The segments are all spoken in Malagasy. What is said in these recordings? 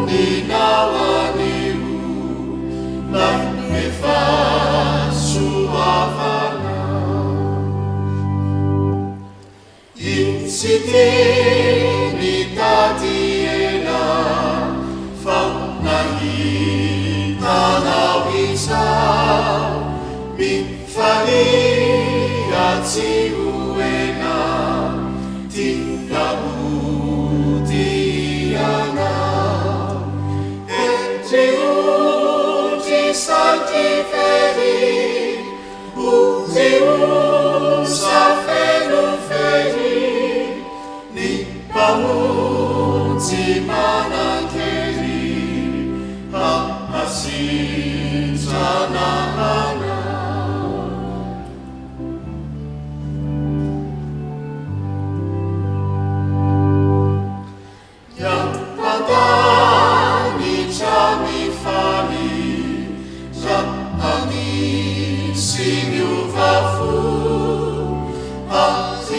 ninawaniu nagmefasuavana insitini tatiena fanahitana mifaliatsiuena tiautiana uti sanctiferi safenuferi ni pamunzi manankeri haasinsanahana yang padani camifali yang amisinyuvafu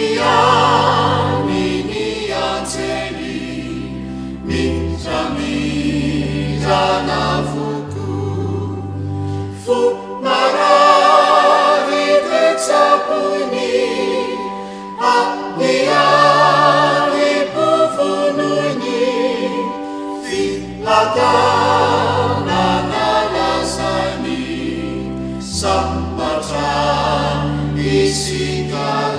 Asiani niateni Mizamizana fuku Fumarari tetsapuni Ahiari pufununi Filatana nalasani Sambata isikala